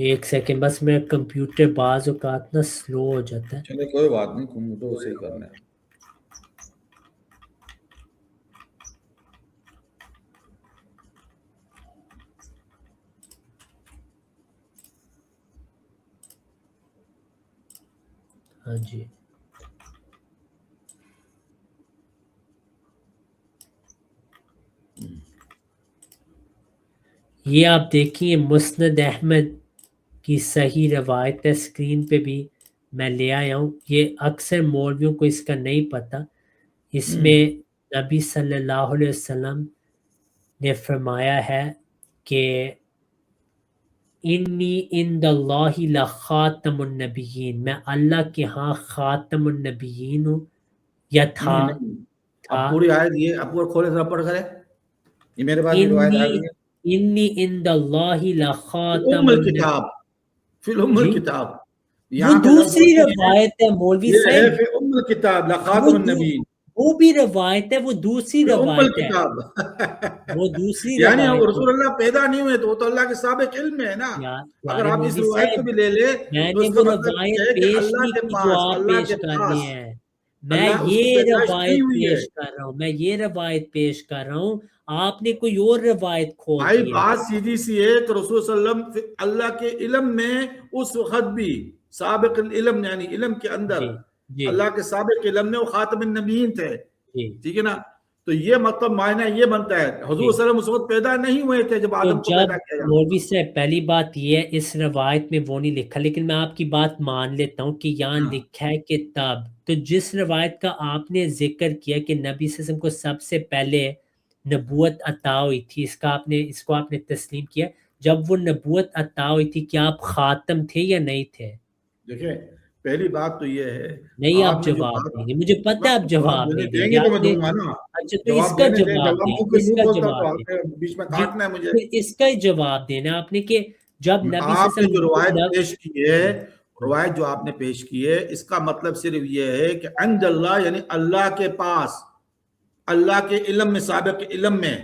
ایک سیکنڈ بس، میرا کمپیوٹر بعض اوقات نا سلو ہو جاتا ہے. چلے کوئی بات نہیں، تم تو صحیح کرنا ہے. ہاں جی، یہ آپ دیکھیے مسند احمد کی صحیح روایت ہے، اسکرین پہ بھی میں لے آیا ہوں. یہ اکثر مولویوں کو اس کا نہیں پتہ. اس میں نبی صلی اللہ علیہ وسلم نے فرمایا ہے کہ انی عند اللہ لخاتم النبیین، میں اللہ کے ہاں خاتم النبیین ہوں، یا تھا. اب پوری آیت یہ اب پورا کھولے ذرا پڑھ کرے. یہ میرے پاس روایت آ گئی ہے. انی عند اللہ لخاتم ام الکتاب، فی الام الکتاب، وہ دوسری روایت ہے مولوی یہ ہے صاحب، فی ام الکتاب لخاتم النبیین، وہ بھی روایت ہے، وہ دوسری فی ام روایت ہے، الکتاب. وہ دوسری یعنی روایت رسول اللہ پیدا نہیں ہوئے تو وہ تو اللہ کے سابق علم میں ہے نا. اگر آپ اس مولوی روایت کو صاحب بھی لے لے میں تو نے اس کا وہ مطلب روایت یہ ہے کہ پیش اللہ نہیں کے کی پاس، جو آپ اللہ پیش کے کر پاس رہے ہیں. میں اللہ اس کی یہ پیدائش روایت کی ہوئی ہے. پیش کر رہا ہوں، میں یہ روایت پیش کر رہا ہوں، آپ نے کوئی اور روایت کھول بھائی دی ہے. بات سیدھی سی ہے کہ رسول صلی اللہ علیہ وسلم اللہ کے علم میں اس وقت بھی سابق العلم، یعنی علم کے اندر جی اللہ کے سابق علم میں وہ خاتم النبیین تھے. جی ٹھیک ہے نا. تو یہ مطلب معنی یہ بنتا ہے حضور صلی اللہ علیہ وسلم اس وقت پیدا نہیں ہوئے تھے جب تو آدم کو جب پیدا کیا جاتا. مولوی سے پہلی بات یہ ہے اس روایت میں وہ نہیں لکھا، لیکن میں آپ کی بات مان لیتا ہوں کہ یہاں لکھا ہے کہ تب. تو جس روایت کا آپ نے ذکر کیا کہ نبی صلی اللہ علیہ وسلم کو سب سے پہلے نبوت عطا ہوئی تھی، اس کو آپ نے تسلیم کیا. جب وہ نبوت عطا ہوئی تھی کیا آپ خاتم تھے یا نہیں تھے؟ دیکھیں پہلی بات تو یہ ہے نہیں، آپ نے جو جواب بات دیں گے، مجھے پتہ ہے آپ جواب نہیں دیں دیں گے. گے تو میں آپ نے دوں گا نا. اچھا تو اس جواب کا دینے دیں، جواب جواب دیں، منہ پہ اس نہیں کا بولتا جواب تو دیں. آپ بیچ میں جی کاٹنا ہے مجھے. پھر اس کا ہی جواب دینا آپ نے کہ جب نبی آپ صلی نے جو اللہ روایت علیہ پیش کی ہے، روایت جو آپ نے پیش کی ہے، اس کا مطلب صرف یہ ہے کہ عند اللہ یعنی اللہ کے پاس، اللہ کے علم میں، سابق علم میں.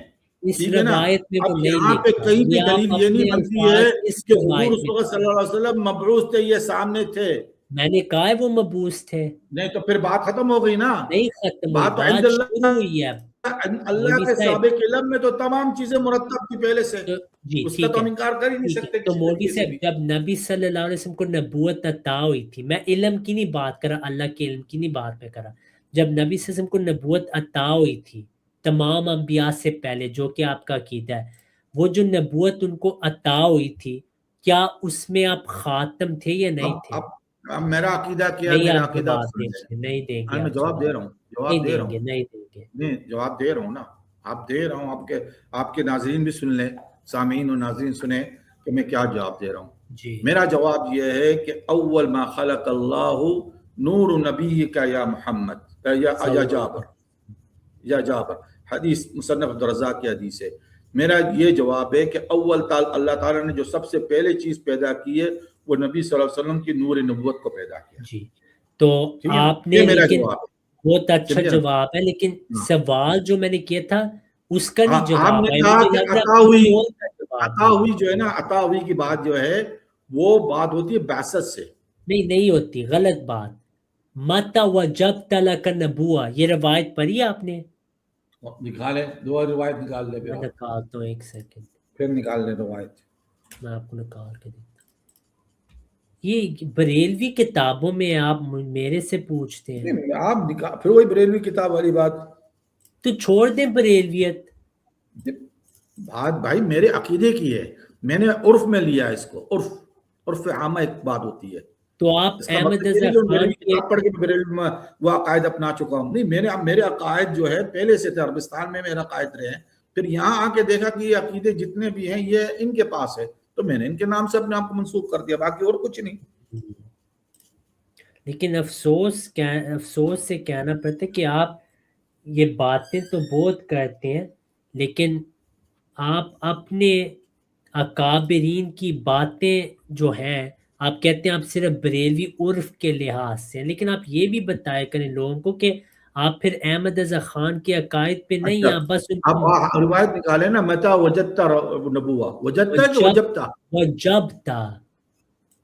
اس ٹھیک ہے نا. روایت میں وہ اب نہیں یہاں پہ لکھا، کہیں بھی یہ دلیل آپ یہ نہیں اپنے بنتی الفاظ ہے اس کہ روایت حضور اس میں وقت صلی اللہ علیہ وسلم مبعوث تھے، یہ سامنے تھے. میں نے کہا ہے وہ مبعوث تھے. نہیں تو پھر بات ختم ہو گئی نا. نہیں ختم ہوئی، بات تو عند بات اللہ، شروع ہوئی ہے. اللہ مولوی کے صاحب سابق علم میں تو تمام چیزیں مرتب تھی پہلے سے. تو جی اس کا ٹھیک تو ہے، ہم انکار کر ہی نہیں ٹھیک ہے. سکتے تو کسی مولوی طریقے سے صاحب بھی. جب نبی صلی اللہ علیہ وسلم کو نبوت عطا ہوئی تھی، میں علم کی نہیں بات کر رہا، اللہ کے علم کی نہیں بات میں کر رہا، جب نبی صلی اللہ علیہ وسلم کو نبوت عطا ہوئی تھی تمام انبیاء سے پہلے، جو کہ آپ کا عقیدہ ہے، وہ جو نبوت ان کو عطا ہوئی تھی کیا اس میں آپ خاتم تھے یا نہیں تھے؟ اب میرا عقیدہ کیا ہے، نہیں میرا آپ عقیدہ آپ جواب دیں سمجھیں. گے، نہیں دیں گے میں آپ جواب دے رہا ہوں، نہیں جواب دے رہا دیں گے، ہوں. نہیں دیں گے. نہیں جواب دے رہا ہوں نا. آپ دے رہا ہوں، آپ کے ناظرین بھی سن لیں، سامعین و ناظرین سنیں کہ میں کیا جواب دے رہا ہوں. جی میرا جواب یہ ہے کہ اول ما خلق اللہ نور نبی کا یا محمد یا جابر، حدیث مصنف عبدالرزاق کی حدیث ہے. میرا یہ جواب ہے کہ اول اللہ تعالیٰ نے جو سب سے پہلے چیز پیدا کی ہے وہ نبی صلی اللہ علیہ وسلم کی نور نبوت کو پیدا کیا. جی تو آپ نے، یہ میرا لیکن جواب ہے. بہت اچھا جواب ہے، لیکن سوال جو میں نے کیا تھا اس کا نہیں آپ جواب نے ہے. کہا مجھے کہ لگ رہا عطا ہے ہوئی، کوئی اور کا جواب عطا ہوئی جو ہے نا، عطا ہوئی کی بات جو ہے وہ بات ہوتی ہے بعثت سے. نہیں ہوتی، غلط بات. متا وجبت لک نبوہ، یہ روایت پڑھی آپ نے؟ نکالے دو روایت نکال لے، میں نکالتا ہوں، ایک سیکنڈ پھر نکال لے روایت. میں آپ کو نکال کے دیتا ہوں. یہ بریلوی کتابوں میں آپ میرے سے پوچھتے ہیں، آپ پھر وہی بریلوی کتاب والی بات. تو چھوڑ دیں بریلویت. بات بھائی میرے عقیدے کی ہے، میں نے عرف میں لیا اس کو. عرف عامہ ایک بات ہوتی ہے. تو آپ اس کا احمد مطلب یہ رضا نہیں کہ خان بریلوی کے کتاب پڑھ کے بریلوی میں وہ عقائد اپنا چکا ہوں. نہیں، میرے عقائد جو ہے پہلے سے تھے، عربستان میں میرا عقائد رہے ہیں. پھر یہاں آ کے دیکھا کہ یہ عقیدے جتنے بھی ہیں یہ ان کے پاس ہے، تو میں نے ان کے نام سے اپنے آپ کو منسوخ کر دیا، باقی اور کچھ نہیں. لیکن افسوس سے کہنا پڑتا ہے کہ آپ یہ باتیں تو بہت کرتے ہیں، لیکن آپ اپنے اکابرین کی باتیں جو ہیں آپ کہتے ہیں آپ صرف بریلوی عرف کے لحاظ سے، لیکن آپ یہ بھی بتایا کریں لوگوں کو کہ آپ پھر احمد رضا خان کے عقائد پہ نہیں، آپ بس ان کو آپ روایت نکالے نا، متا وجدتا نبوہ، وجدتا کہ وجبتا؟ وجبتا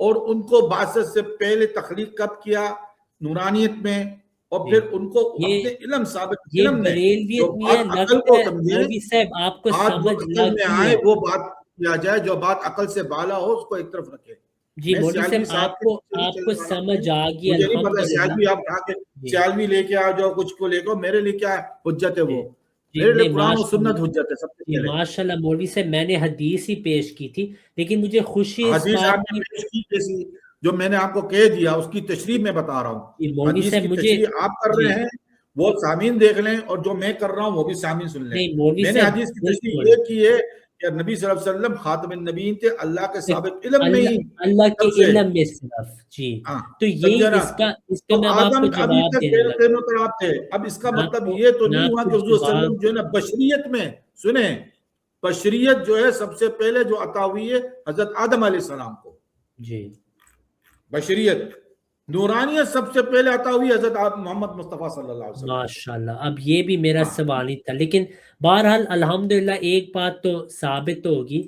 اور ان کو بعثت سے پہلے تخلیق کب کیا نورانیت میں, اور پھر ان کو اپنے علم ثابت یہ علم نے بریلویت جو میں بات عقل لگتا کو ہے سمجھے, مولوی صاحب آپ کو بات جو سمجھ عقل لگ میں گئی آئے ہے. وہ بات کیا جائے, جو بات عقل سے بالا ہو اس کو ایک طرف رکھے. جی میں مولوی سیالوی صاحب کے آپ پیچھے نہیں کو چلنے والا ہوں. سمجھ آ گئی مجھے نہیں پتا الحمدللہ. سیالوی آپ کہا کہ جی سیالوی لے کے آ جاؤ کچھ کو لے کے, میرے لیے کیا حجت ہے وہ, جی میرے لیے نہیں قرآن و ماشاء اللہ. سنت حجت ہے سب سے جی پہلے. ماشاء اللہ مولوی صاحب میں نے حدیث ہی پیش کی تھی, لیکن مجھے خوشی اس حدیث آپ بات نے کی. پیش کی کیسی, جو میں نے آپ کو کہہ دیا اس کی تشریح میں بتا رہا ہوں. جی مولوی حدیث صاحب کی مجھے, تشریح آپ کر جی رہے ہیں, وہ سامعین دیکھ لیں, اور جو میں کر رہا ہوں وہ بھی سامعین سن لیں. نہیں مولوی میں نے صاحب حدیث کی تشریح بالکل یہ کی ہے کہ نبی صلی اللہ علیہ وسلم خاتم النبیین تھے, اللہ کے سابق علم میں ہی اللہ کے سب سے. علم میں صرف. جی ہاں تو سمجھے یہ نا, اس کا تو میں اب آپ آدم کو ابھی جواب تک دینے لگا. تینوں طرف تھے. اب اس کا میں آپ مطلب کو یہ تو میں نہیں آپ ہوا کو کہ حضور صلی اللہ علیہ جواب, وسلم جو ہے نا بشریت میں, سنیں, بشریت جو ہے سب سے پہلے جو عطا ہوئی ہے حضرت آدم علیہ السلام کو. جی بشریت, نورانیت سب سے پہلے عطا ہوئی حضرت محمد مصطفیٰ صلی اللہ علیہ وسلم. ماشاء اللہ. اب یہ بھی میرا ہاں سوال ہی تھا, لیکن بہرحال الحمدللہ ایک بات تو ثابت ہوگی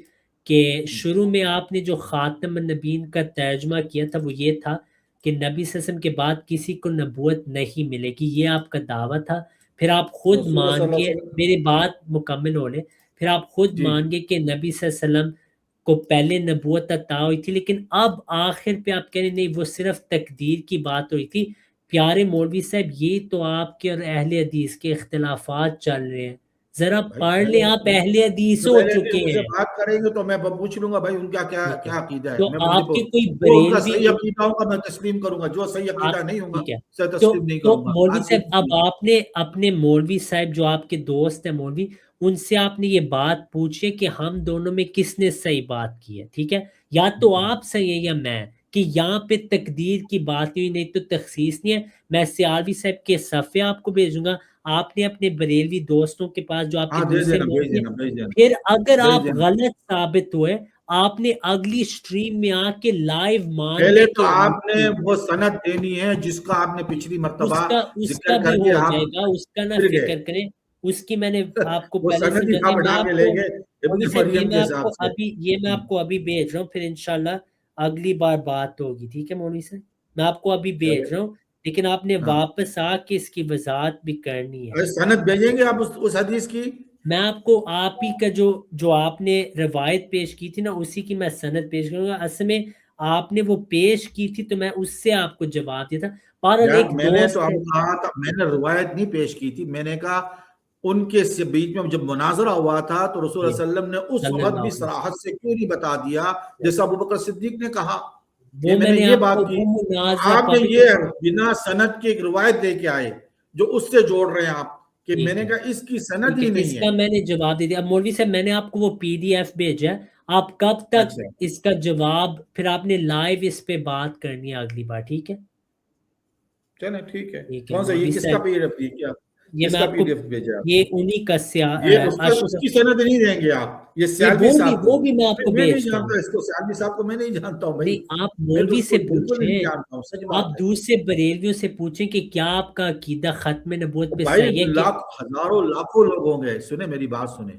کہ شروع میں آپ نے جو خاتم النبیین کا ترجمہ کیا تھا وہ یہ تھا کہ نبی صلی اللہ علیہ وسلم کے بعد کسی کو نبوت نہیں ملے گی, یہ آپ کا دعویٰ تھا. پھر آپ خود رسول اللہ صلی مان اللہ گئے, علیہ وسلم. میری بات مکمل ہو لے, پھر آپ خود جی مان گئے کہ نبی صلی اللہ علیہ وسلم کو پہلے نبوت عطا ہوئی تھی, لیکن اب آخر پہ آپ کہہ رہے نہیں وہ صرف تقدیر کی بات ہوئی تھی. پیارے مولوی صاحب یہ تو آپ کے اور اہل حدیث کے اختلافات چل رہے ہیں, ذرا بھائی پڑھ لیں, آپ اہل حدیث جو ہو پہلے چکے مجھ سے ہیں. بات کریں گے تو میں پوچھ لوں گا بھائی ان کا کیا ٹھیک ہے, کیا عقیدہ ہے. تو میں آپ کے کوئی جو ان کا بریلوی, صحیح عقیدہ ہوگا میں تسلیم کروں گا, جو صحیح عقیدہ نہیں ہوگا ٹھیک ہے, اسے تو تسلیم نہیں تو کروں گا. مولوی بات صاحب اب یہ آپ نے اپنے مولوی صاحب جو آپ کے دوست ہیں مولوی, ان سے آپ نے یہ بات پوچھے کہ ہم دونوں میں کس نے صحیح بات کی ہے. ٹھیک ہے, یا تو آپ صحیح ہیں یا میں, کہ یہاں پہ تقدیر کی بات ہوئی, نہیں تو تخصیص نہیں ہے. میں سیالوی صاحب کے صفحے آپ کو بھیجوں گا, آپ نے اپنے بریلوی دوستوں کے پاس جو آپ کے ہاں دے دوسرے دینا, بھیج دوست ہیں, دینا, بھیج دینا, پھر اگر بھیج آپ دینا. غلط ثابت ہوئے آپ نے اگلی سٹریم میں آ کے لائیو پہلے ماننے تو کے آپ نے وہ سند دینی ہے جس کا آپ نے پچھلی مرتبہ اس کا ذکر بھی کر کے ہو آپ جائے گا, اس کا نہ گر گئے. فکر کریں, اس کی میں نے آپ کو وہ پہلے سند ہی سمجھا آپ دی. بنا کے لے گئے مولوی ابن صاحب مریم کے حساب سے. یہ میں آپ کو ابھی بھیج رہا ہوں, پھر انشاءاللہ اگلی بار بات ہوگی. ٹھیک ہے مولوی صاحب, میں آپ کو ابھی چلے, بھیج رہا ہوں, لیکن آپ نے ہاں واپس آ کے اس کی وضاحت بھی کرنی ہے. سند بھیجیں گے آپ اس حدیث کی. میں آپ کو آپ ہی کا جو آپ نے روایت پیش کی تھی نا اسی کی میں سند پیش کروں گا. اصل میں آپ نے وہ پیش کی تھی تو میں اس سے آپ کو جواب دیا تھا. بہرحال یار ایک میں نے تو دوست اب ہے, کہا تھا, میں نے روایت نہیں پیش کی تھی, میں نے کہا ان کے بیچ میں جب مناظرہ ہوا تھا تو رسول اللہ صلی اللہ علیہ وسلم نے اس صلی وقت اللہ بھی علیہ وسلم. صراحت سے کیوں نہیں بتا دیا جیسا ابوبکر صدیق نے کہا. وہ میں نے یہ آپ بات کو کی. وہ مناظرہ آپ نے پبلک, یہ بنا سند کی ایک روایت لے کے آئے جو اس سے جوڑ رہے ہیں آپ, کہ میں ٹھیک نے ہے کہا اس کی سند ٹھیک ہی ہے, اس نہیں ہے. کا میں نے جواب دے دیا. اب مولوی صاحب میں نے آپ کو وہ پی ڈی ایف بھیجا ہے, آپ کب تک اچھا اس کا جواب, پھر آپ نے لائیو اس پہ بات کرنی ہے اگلی بار. ٹھیک ہے چلیں ٹھیک ہے. ٹھیک ہے کون سا یہ مولوی کس کا صاحب, پی ڈی ایف کیا, یہ کس میں کا آپ پی کو, ڈی ایف بھیجا آپ؟ یہ انہی کا یہ اس کی سند نہیں دیں گے آپ, یہ سیالوی صاحب کو. وہ بھی میں آپ کو میں نہیں بھیجتا ہوں. جانتا اس کو, سیالوی صاحب کو میں نہیں جانتا ہوں بھائی, نہیں آپ میں تو مولوی اس کو سے بالکل نہیں پوچھیں, جانتا ہوں, سچ آپ بات ہے. دوسرے بریلویوں سے پوچھیں کہ کیا آپ کا عقیدہ ختم نبوت پہ بھائی صحیح ہے کہ ہزاروں لاکھوں لوگ ہوں گے, سنیں میری بات سنیں,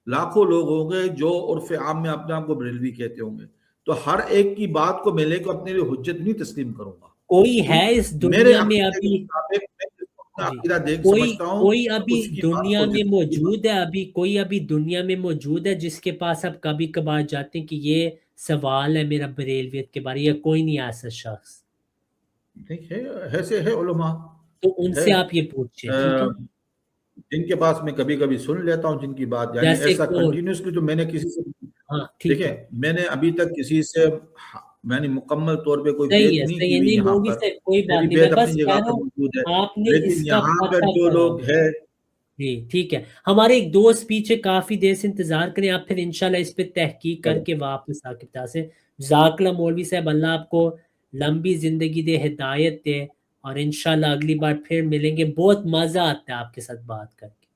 لاکھوں لوگ ہوں گے جو عرف عام میں اپنے آپ کو بریلوی کہتے ہوں گے, تو ہر ایک کی بات کو میں لے کے اپنے لیے حجت نہیں تسلیم کروں گا. کوئی ہے اس میرے دنیا میں عقیدے کے ابھی, مطابق میں جس کو اپنا جی عقیدہ دیکھ کوئی سمجھتا ہوں کوئی ابھی اس کی بات دنیا کو میں جتنی موجود ہے, کوئی ابھی دنیا میں موجود ہے جس کے پاس اب کبھی کبھار جاتے ہیں کہ یہ سوال ہے میرا بریلویت کے بارے, یا کوئی نہیں ایسا شخص, ہے, ایسے ہے علماء تو ان ہے سے آپ یہ پوچھیں. ٹھیک ہے, جن کے پاس میں کبھی کبھی سن لیتا ہوں جن کی بات, یعنی جیسے ایسا کون, کنٹینیوسلی تو میں نے کسی سے, ہاں ٹھیک دیکھیں ہے, میں نے ابھی تک کسی سے میں نے مکمل طور پہ کوئی بیعت نہیں کی صحیح ہے, ہوئی نہیں یہاں مولوی پر, سے کوئی بات میری نہیں, میں بیعت بس اپنی کہہ جگہ رہا پر ہوں موجود ہے, آپ نے اس لیکن کا یہاں پر پتہ جو کرا. لوگ ہے. جی ٹھیک ہے, ہمارے ایک دوست پیچھے کافی دیر سے انتظار کریں, آپ پھر انشاءاللہ اس پہ تحقیق کر کے واپس آ کے بتا سے. جزاک اللہ مولوی صاحب, اللہ آپ کو لمبی زندگی دے, ہدایت دے, اور انشاءاللہ اگلی بار پھر ملیں گے. بہت مزہ آتا ہے آپ کے ساتھ بات کر کے.